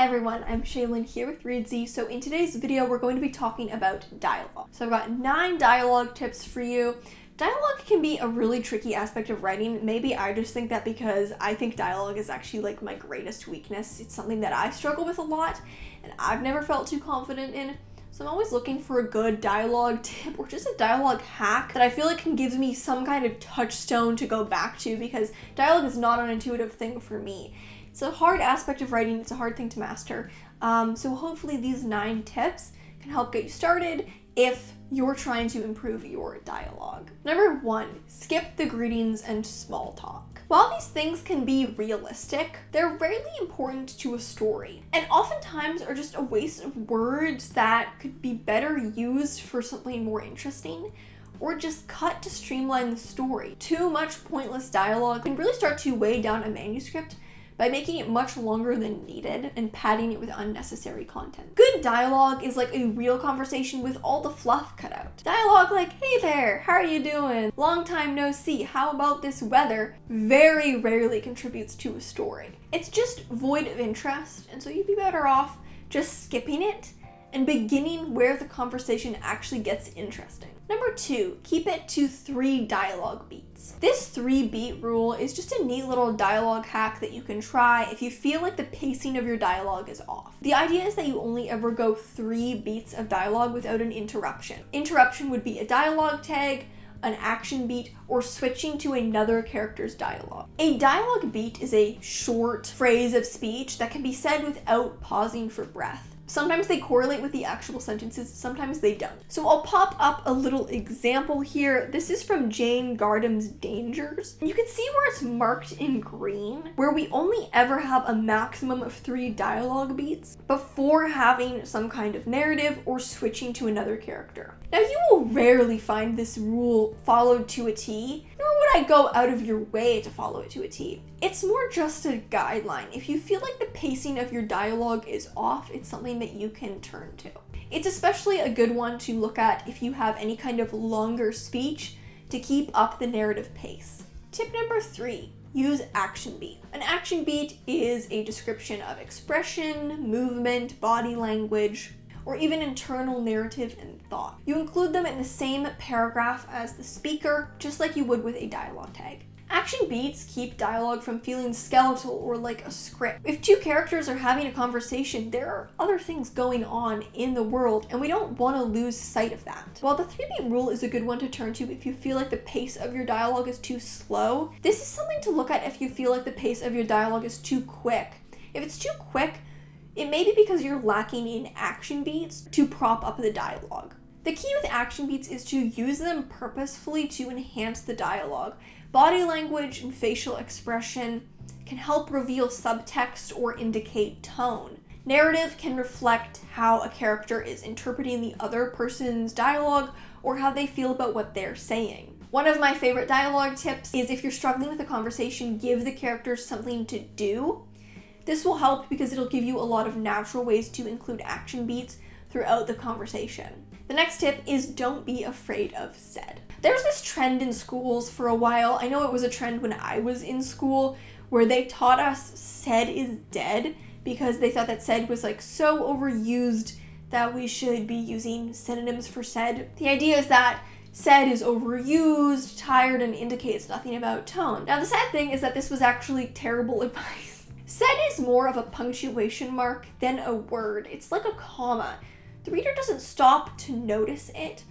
Hi everyone, I'm Shaylin here with Reedsy. So in today's video, we're going to be talking about dialogue. So I've got 9 dialogue tips for you. Dialogue can be a really tricky aspect of writing. Maybe I just think that because I think dialogue is actually like my greatest weakness. It's something that I struggle with a lot and I've never felt too confident in. So I'm always looking for a good dialogue tip or just a dialogue hack that I feel like can give me some kind of touchstone to go back to, because dialogue is not an intuitive thing for me. It's a hard aspect of writing, it's a hard thing to master. So hopefully these 9 tips can help get you started if you're trying to improve your dialogue. Number 1, skip the greetings and small talk. While these things can be realistic, they're rarely important to a story, and oftentimes are just a waste of words that could be better used for something more interesting, or just cut to streamline the story. Too much pointless dialogue can really start to weigh down a manuscript by making it much longer than needed and padding it with unnecessary content. Good dialogue is like a real conversation with all the fluff cut out. Dialogue like, hey there, how are you doing? Long time no see, how about this weather? Very rarely contributes to a story. It's just void of interest, and so you'd be better off just skipping it and beginning where the conversation actually gets interesting. Number 2, keep it to 3 dialogue beats. This 3-beat rule is just a neat little dialogue hack that you can try if you feel like the pacing of your dialogue is off. The idea is that you only ever go 3 beats of dialogue without an interruption. Interruption would be a dialogue tag, an action beat, or switching to another character's dialogue. A dialogue beat is a short phrase of speech that can be said without pausing for breath. Sometimes they correlate with the actual sentences, sometimes they don't. So I'll pop up a little example here. This is from Jane Gardam's Dangers. You can see where it's marked in green, where we only ever have a maximum of 3 dialogue beats before having some kind of narrative or switching to another character. Now, you will rarely find this rule followed to a T, nor would I go out of your way to follow it to a T. It's more just a guideline. If you feel like the pacing of your dialogue is off, it's something that you can turn to. It's especially a good one to look at if you have any kind of longer speech to keep up the narrative pace. Tip number 3, use action beat. An action beat is a description of expression, movement, body language, or even internal narrative and thought. You include them in the same paragraph as the speaker, just like you would with a dialogue tag. Action beats keep dialogue from feeling skeletal or like a script. If 2 characters are having a conversation, there are other things going on in the world, and we don't want to lose sight of that. While the 3-beat rule is a good one to turn to if you feel like the pace of your dialogue is too slow, this is something to look at if you feel like the pace of your dialogue is too quick. If it's too quick, it may be because you're lacking in action beats to prop up the dialogue. The key with action beats is to use them purposefully to enhance the dialogue. Body language and facial expression can help reveal subtext or indicate tone. Narrative can reflect how a character is interpreting the other person's dialogue or how they feel about what they're saying. One of my favorite dialogue tips is, if you're struggling with a conversation, give the characters something to do. This will help because it'll give you a lot of natural ways to include action beats throughout the conversation. The next tip is don't be afraid of said. There's this trend in schools for a while. I know it was a trend when I was in school where they taught us said is dead because they thought that said was like so overused that we should be using synonyms for said. The idea is that said is overused, tired, and indicates nothing about tone. Now, the sad thing is that this was actually terrible advice. Said is more of a punctuation mark than a word. It's like a comma. The reader doesn't stop to notice it,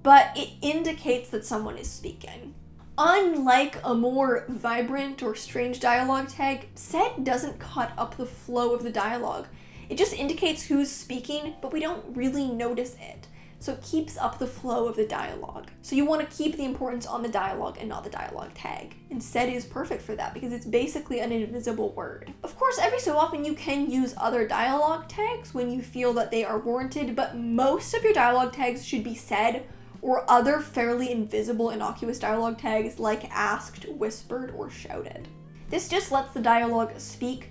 but it indicates that someone is speaking. Unlike a more vibrant or strange dialogue tag, said doesn't cut up the flow of the dialogue. It just indicates who's speaking, but we don't really notice it. So it keeps up the flow of the dialogue. So you want to keep the importance on the dialogue and not the dialogue tag. And said is perfect for that because it's basically an invisible word. Of course, every so often you can use other dialogue tags when you feel that they are warranted, but most of your dialogue tags should be said or other fairly invisible innocuous dialogue tags like asked, whispered, or shouted. This just lets the dialogue speak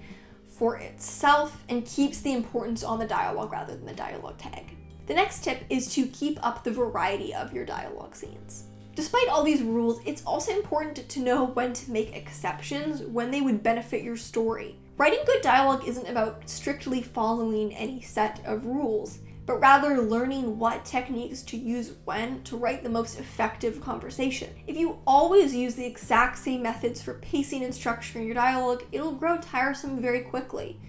for itself and keeps the importance on the dialogue rather than the dialogue tag. The next tip is to keep up the variety of your dialogue scenes. Despite all these rules, it's also important to know when to make exceptions when they would benefit your story. Writing good dialogue isn't about strictly following any set of rules, but rather learning what techniques to use when to write the most effective conversation. If you always use the exact same methods for pacing and structuring your dialogue, it'll grow tiresome very quickly.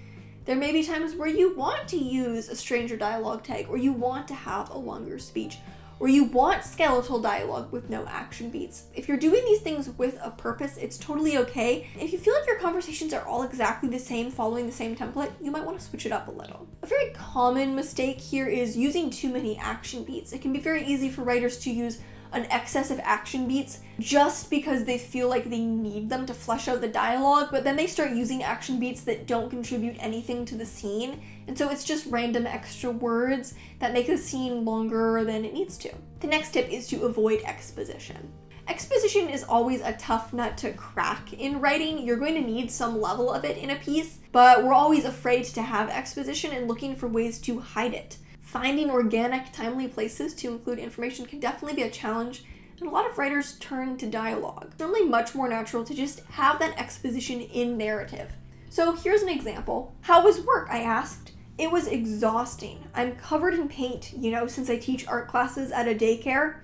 There may be times where you want to use a stranger dialogue tag, or you want to have a longer speech, or you want skeletal dialogue with no action beats. If you're doing these things with a purpose, it's totally okay. If you feel like your conversations are all exactly the same, following the same template, you might want to switch it up a little. A very common mistake here is using too many action beats. It can be very easy for writers to use an excess of action beats just because they feel like they need them to flesh out the dialogue, but then they start using action beats that don't contribute anything to the scene, and so it's just random extra words that make the scene longer than it needs to. The next tip is to avoid exposition. Exposition is always a tough nut to crack in writing. You're going to need some level of it in a piece, but we're always afraid to have exposition and looking for ways to hide it. Finding organic, timely places to include information can definitely be a challenge, and a lot of writers turn to dialogue. It's normally much more natural to just have that exposition in narrative. So here's an example. How was work? I asked. It was exhausting. I'm covered in paint, since I teach art classes at a daycare.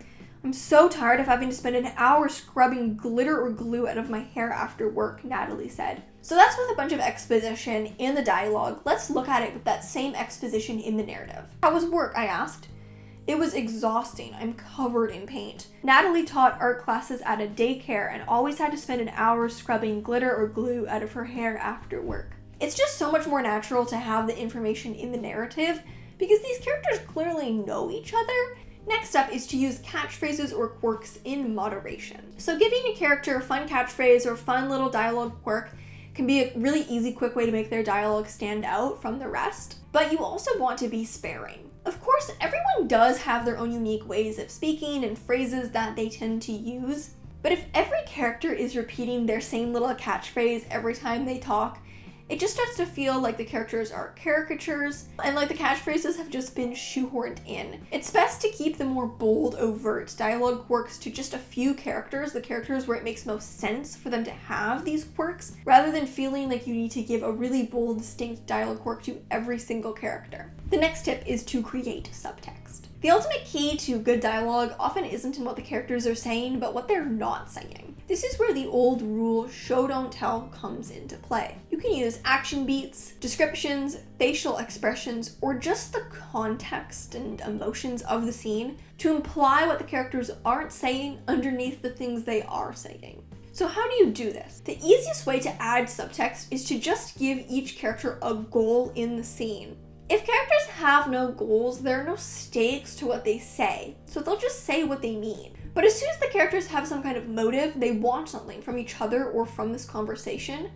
I'm so tired of having to spend an hour scrubbing glitter or glue out of my hair after work, Natalie said. So that's with a bunch of exposition in the dialogue. Let's look at it with that same exposition in the narrative. How was work? I asked. It was exhausting. I'm covered in paint. Natalie taught art classes at a daycare and always had to spend an hour scrubbing glitter or glue out of her hair after work. It's just so much more natural to have the information in the narrative because these characters clearly know each other. Next up is to use catchphrases or quirks in moderation. So giving a character a fun catchphrase or fun little dialogue quirk can be a really easy, quick way to make their dialogue stand out from the rest, but you also want to be sparing. Of course, everyone does have their own unique ways of speaking and phrases that they tend to use, but if every character is repeating their same little catchphrase every time they talk, it just starts to feel like the characters are caricatures and like the catchphrases have just been shoehorned in. It's best to keep the more bold, overt dialogue quirks to just a few characters, the characters where it makes most sense for them to have these quirks, rather than feeling like you need to give a really bold, distinct dialogue quirk to every single character. The next tip is to create subtext. The ultimate key to good dialogue often isn't in what the characters are saying, but what they're not saying. This is where the old rule show don't tell comes into play. You can use action beats, descriptions, facial expressions, or just the context and emotions of the scene to imply what the characters aren't saying underneath the things they are saying. So how do you do this? The easiest way to add subtext is to just give each character a goal in the scene. If characters have no goals, there are no stakes to what they say, so they'll just say what they mean. But as soon as the characters have some kind of motive, they want something from each other or from this conversation,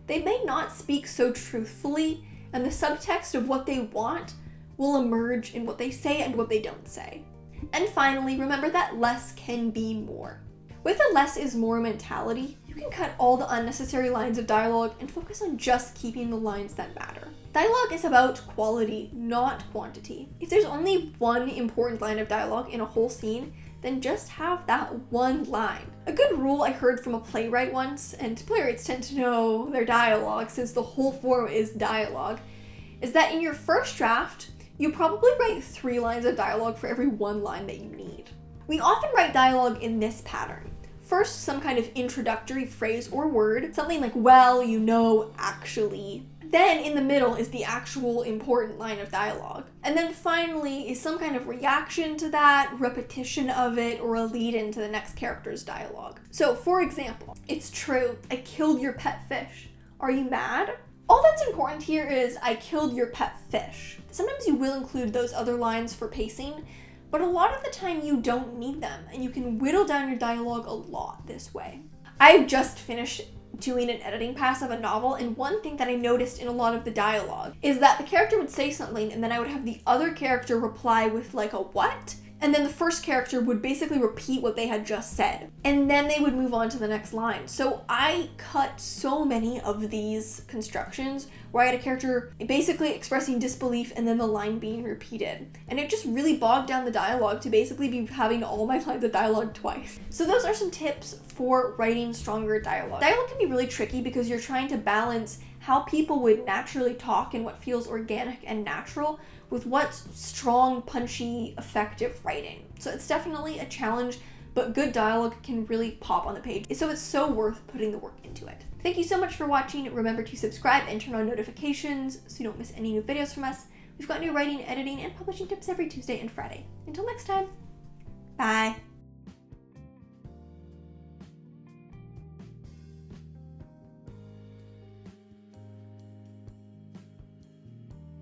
they may not speak so truthfully, and the subtext of what they want will emerge in what they say and what they don't say. And finally, remember that less can be more. With a less is more mentality, you can cut all the unnecessary lines of dialogue and focus on just keeping the lines that matter. Dialogue is about quality, not quantity. If there's only one important line of dialogue in a whole scene, then just have that one line. A good rule I heard from a playwright once, and playwrights tend to know their dialogue since the whole form is dialogue, is that in your first draft, you probably write 3 lines of dialogue for every 1 line that you need. We often write dialogue in this pattern. First, some kind of introductory phrase or word, something like, well, actually. Then in the middle is the actual important line of dialogue. And then finally is some kind of reaction to that, repetition of it, or a lead into the next character's dialogue. So for example, it's true, I killed your pet fish. Are you mad? All that's important here is, I killed your pet fish. Sometimes you will include those other lines for pacing, but a lot of the time you don't need them, and you can whittle down your dialogue a lot this way. I've just finished doing an editing pass of a novel, and one thing that I noticed in a lot of the dialogue is that the character would say something and then I would have the other character reply with like a what? And then the first character would basically repeat what they had just said. And then they would move on to the next line. So I cut so many of these constructions where I had a character basically expressing disbelief and then the line being repeated. And it just really bogged down the dialogue to basically be having all my lines of dialogue twice. So those are some tips for writing stronger dialogue. Dialogue can be really tricky because you're trying to balance how people would naturally talk and what feels organic and natural with what's strong, punchy, effective writing. So it's definitely a challenge, but good dialogue can really pop on the page. So it's so worth putting the work into it. Thank you so much for watching. Remember to subscribe and turn on notifications so you don't miss any new videos from us. We've got new writing, editing, and publishing tips every Tuesday and Friday. Until next time, bye.